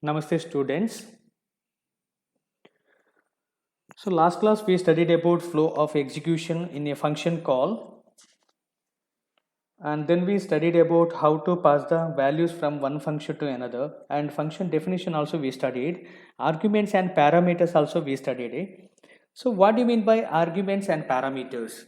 Namaste students. So last class we studied about flow of execution in a function call, and then we studied about how to pass the values from one function to another, and function definition also we studied, arguments and parameters also we studied it. So what do you mean by arguments and parameters?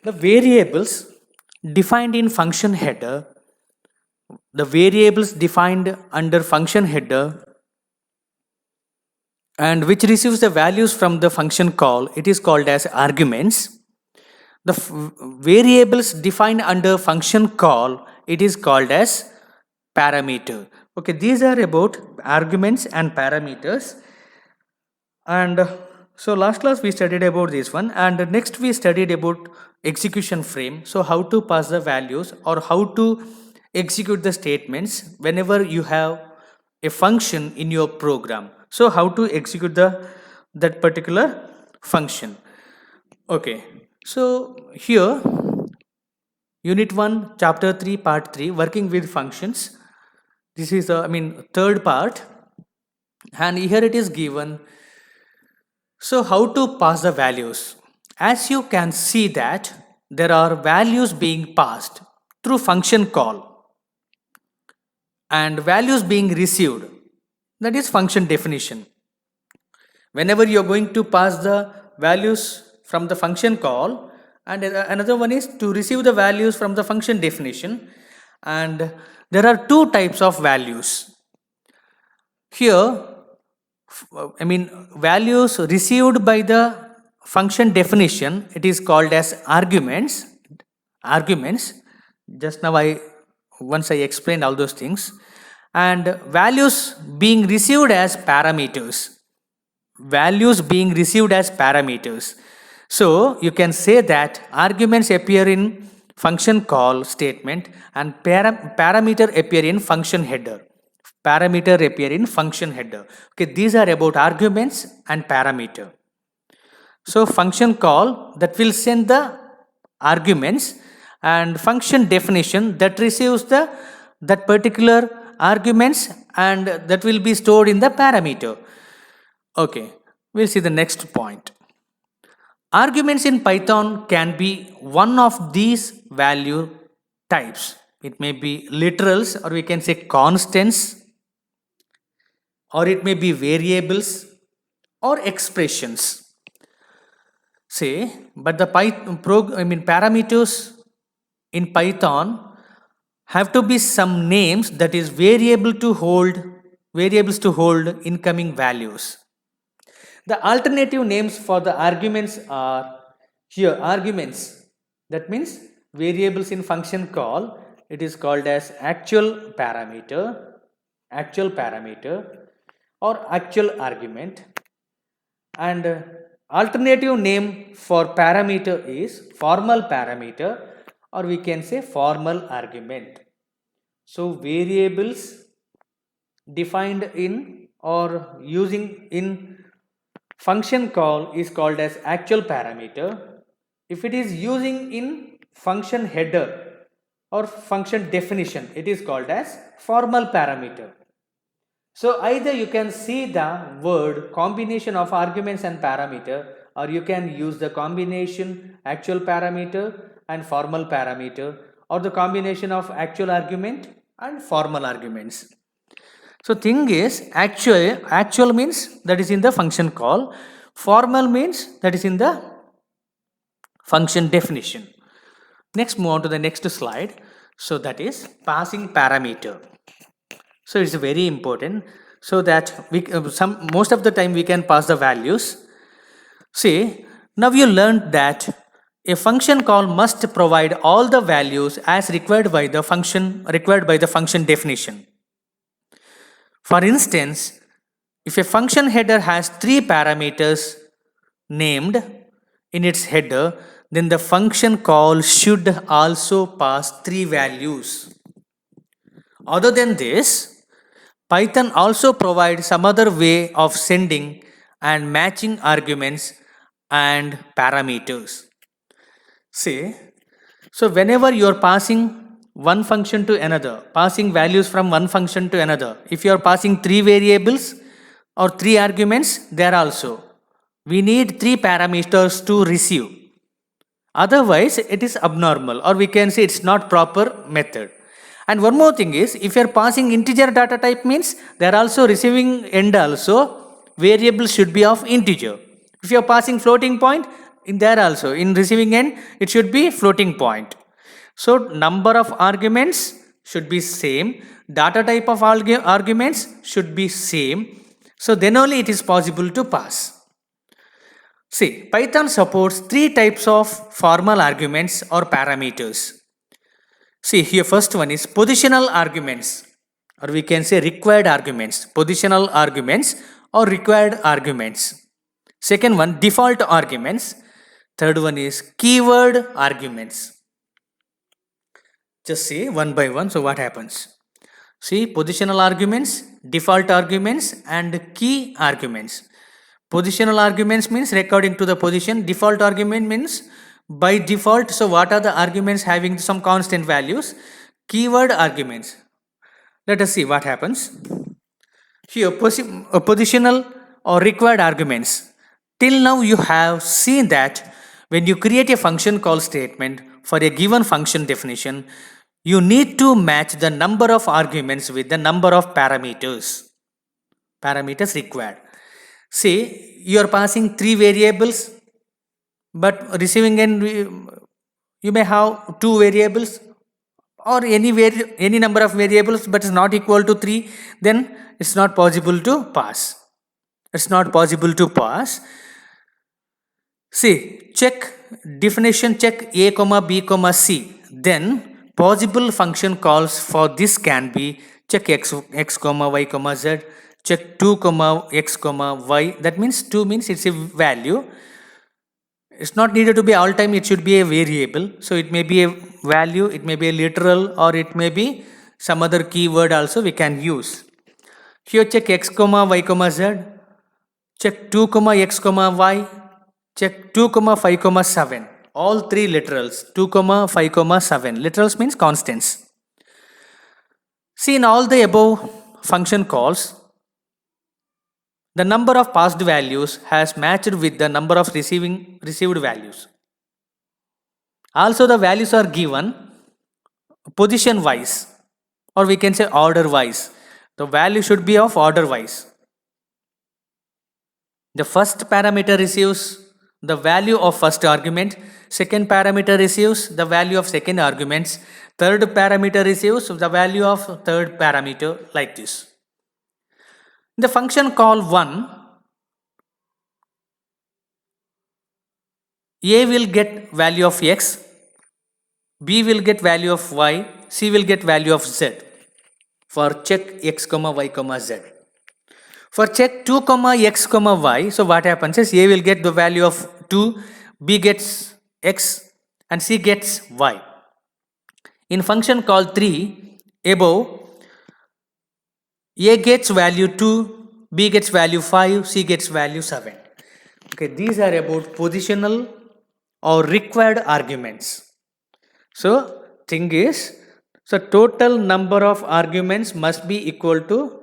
The variables defined in function header, the variables defined under function header and which receives the values from the function call, it is called as arguments. The variables defined under function call, it is called as parameter. Okay, these are about arguments and parameters. And so last class we studied about this one, and next we studied about execution frame. So how to pass the values or how to execute the statements whenever you have a function in your program. So how to execute that particular function. Okay, so here unit 1 chapter 3 part 3 working with functions. This is the third part, and here it is given. So how to pass the values? As you can see that there are values being passed through function call and values being received, that is function definition. Whenever you are going to pass the values from the function call, and another one is to receive the values from the function definition, and there are two types of values here. Values received by the function definition, it is called as arguments. Just now once I explained all those things, and values being received as parameters. So you can say that arguments appear in function call statement and parameter appear in function header. Okay, these are about arguments and parameter. So function call that will send the arguments, and function definition that receives that particular arguments, and that will be stored in the parameter. Okay, we'll see the next point. Arguments in Python can be one of these value types. It may be literals, or we can say constants, or it may be variables or expressions. Say, but the parameters in Python have to be some names, that is variables to hold incoming values. The alternative names for the arguments are here arguments. That means variables in function call, it is called as actual parameter or actual argument, and alternative name for parameter is formal parameter, or we can say formal argument. So variables defined in or using in function call is called as actual parameter. If it is using in function header or function definition, it is called as formal parameter. So either you can see the word combination of arguments and parameter, or you can use the combination actual parameter and formal parameter, or the combination of actual argument and formal arguments. So thing is, actual means that is in the function call, formal means that is in the function definition. Next, move on to the next slide. So that is passing parameter. So it's very important, so that we most of the time we can pass the values. See, now you learned that a function call must provide all the values as required by the function definition. For instance, if a function header has 3 parameters named in its header, then the function call should also pass 3 values. Other than this, Python also provides some other way of sending and matching arguments and parameters. See, so whenever you are passing one function to another, passing values from one function to another. If you are passing 3 variables or 3 arguments, there also we need 3 parameters to receive. Otherwise, it is abnormal, or we can say it's not proper method. And one more thing is, if you are passing integer data type, means they are also receiving end also variable should be of integer. If you are passing floating point, in there also in receiving end it should be floating point. So number of arguments should be same, data type of arguments should be same. So then only it is possible to pass. See, Python supports 3 types of formal arguments or parameters. See, here first one is positional arguments, or we can say required arguments. Positional arguments or required arguments. Second one, default arguments. Third one is keyword arguments. Just see one by one. So what happens? See, positional arguments, default arguments, and key arguments. Positional arguments means according to the position. Default argument means by default. So what are the arguments having some constant values? Keyword arguments. Let us see what happens. Here, positional or required arguments. Till now you have seen that when you create a function call statement for a given function definition, you need to match the number of arguments with the number of parameters required. Say you are passing 3 variables, but receiving end you may have 2 variables or any number of variables, but it's not equal to 3, then it's not possible to pass. It's not possible to pass. See, check definition, check a comma b comma c. Then possible function calls for this can be check x comma y comma z, check 2 comma x comma y. That means 2 means it's a value. It's not needed to be all time, it should be a variable. So it may be a value, it may be a literal, or it may be some other keyword also we can use. Here check x comma y comma z, check 2 comma x comma y, check 2 comma 5 comma 7. All 3 literals, 2 comma 5 comma 7. Literals means constants. See, in all the above function calls, the number of passed values has matched with the number of received values. Also the values are given position wise, or we can say order wise. The value should be of order wise. The first parameter receives the value of first argument, second parameter receives the value of second arguments, third parameter receives the value of third parameter, like this. The function call 1, a will get value of x, b will get value of y, c will get value of z for check x comma y comma z. For check 2 comma x comma y, so what happens is a will get the value of 2, b gets x, and c gets y. In function call 3 above, a gets value 2, b gets value 5, c gets value 7. Okay, these are about positional or required arguments. So thing is, so total number of arguments must be equal to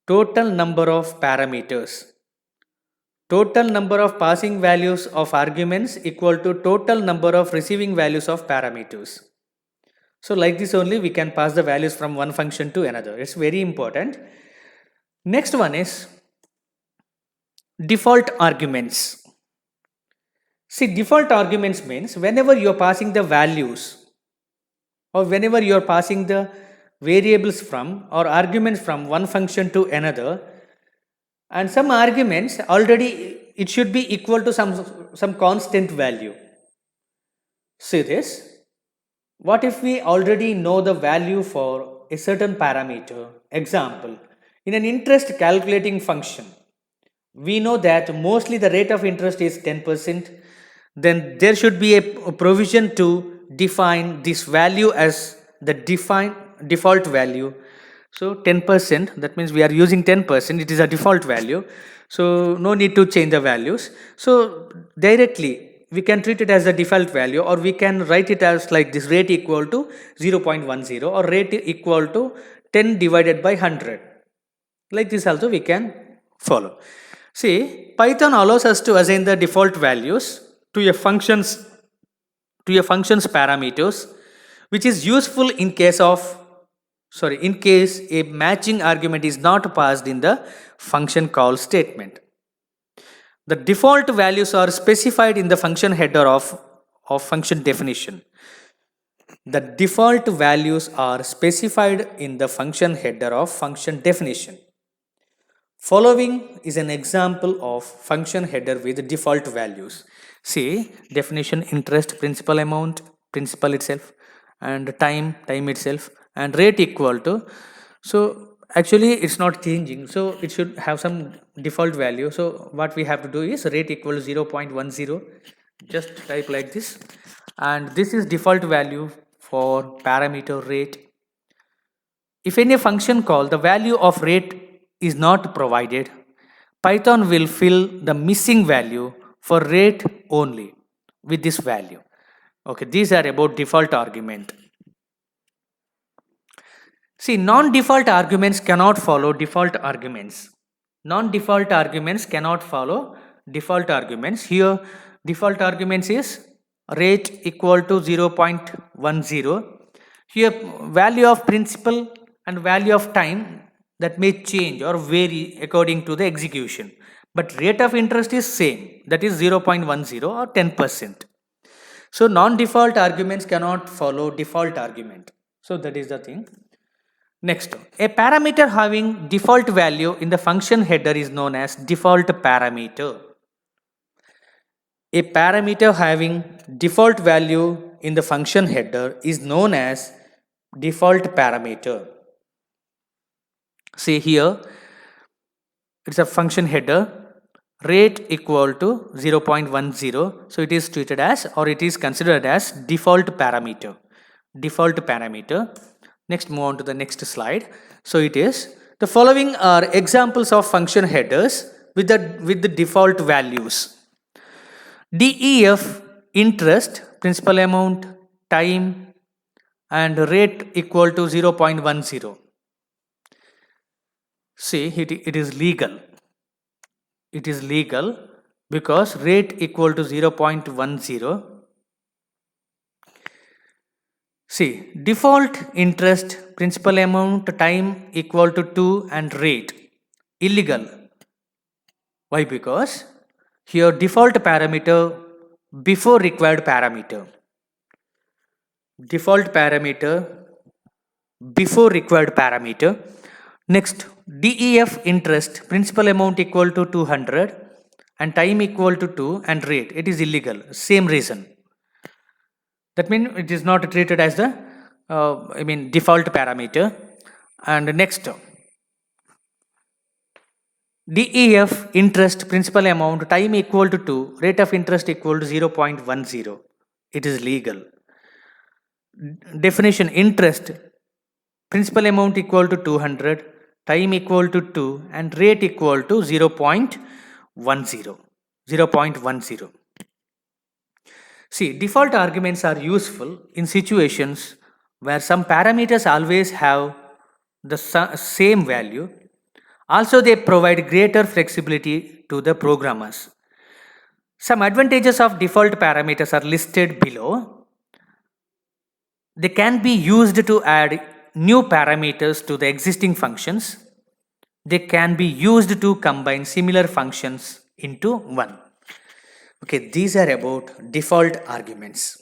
total number of parameters. Total number of passing values of arguments equal to total number of receiving values of parameters. So like this only we can pass the values from one function to another. It's very important. Next one is default arguments. See, default arguments means whenever you are passing the values, or whenever you are passing the variables from or arguments from one function to another, and some arguments already it should be equal to some constant value. See this. What if we already know the value for a certain parameter? Example, in an interest calculating function, we know that mostly the rate of interest is 10%. Then there should be a provision to define this value as the default value. So 10%, that means we are using 10%, it is a default value. So no need to change the values. So directly we can treat it as a default value, or we can write it as like this: rate equal to 0.10 or rate equal to 10 divided by 100. Like this also we can follow. See, Python allows us to assign the default values to a function's parameters, which is useful in case a matching argument is not passed in the function call statement. The default values are specified in the function header of function definition. The default values are specified in the function header of function definition. Following is an example of function header with default values. See, definition: interest, principal amount, principal itself, and time itself, and rate equal to. So actually it's not changing, so it should have some default value. So what we have to do is rate equal to 0.10. Just type like this, and this is default value for parameter rate. If in a function call the value of rate is not provided, Python will fill the missing value for rate only with this value. Okay, these are about default argument. See, non-default arguments cannot follow default arguments. Non-default arguments cannot follow default arguments. Here, default arguments is rate equal to 0.10. Here, value of principal and value of time that may change or vary according to the execution, but rate of interest is same, that is 0.10 or 10%. So non-default arguments cannot follow default argument. So that is the thing. Next, a parameter having default value in the function header is known as default parameter. A parameter having default value in the function header is known as default parameter. See here, it's a function header, rate equal to 0.10. So it is treated as, or it is considered as default parameter. Default parameter. Next, move on to the next slide. So it is, the following are examples of function headers with the default values. DEF, interest, principal amount, time, and rate equal to 0.10. See, it is legal. It is legal because rate equal to 0.10. See, default interest, principal amount, time equal to 2 and rate. Illegal. Why? Because here default parameter before required parameter. Default parameter before required parameter. Next, DEF interest, principal amount equal to 200 and time equal to 2 and rate. It is illegal. Same reason. That means it is not treated as the default parameter. And next, DEF interest, principal amount, time equal to 2, rate of interest equal to 0.10. It is legal. Definition: interest, principal amount equal to 200, time equal to 2 and rate equal to 0.10. See, default arguments are useful in situations where some parameters always have the same value. Also, they provide greater flexibility to the programmers. Some advantages of default parameters are listed below. They can be used to add new parameters to the existing functions. They can be used to combine similar functions into one. Okay, these are about default arguments.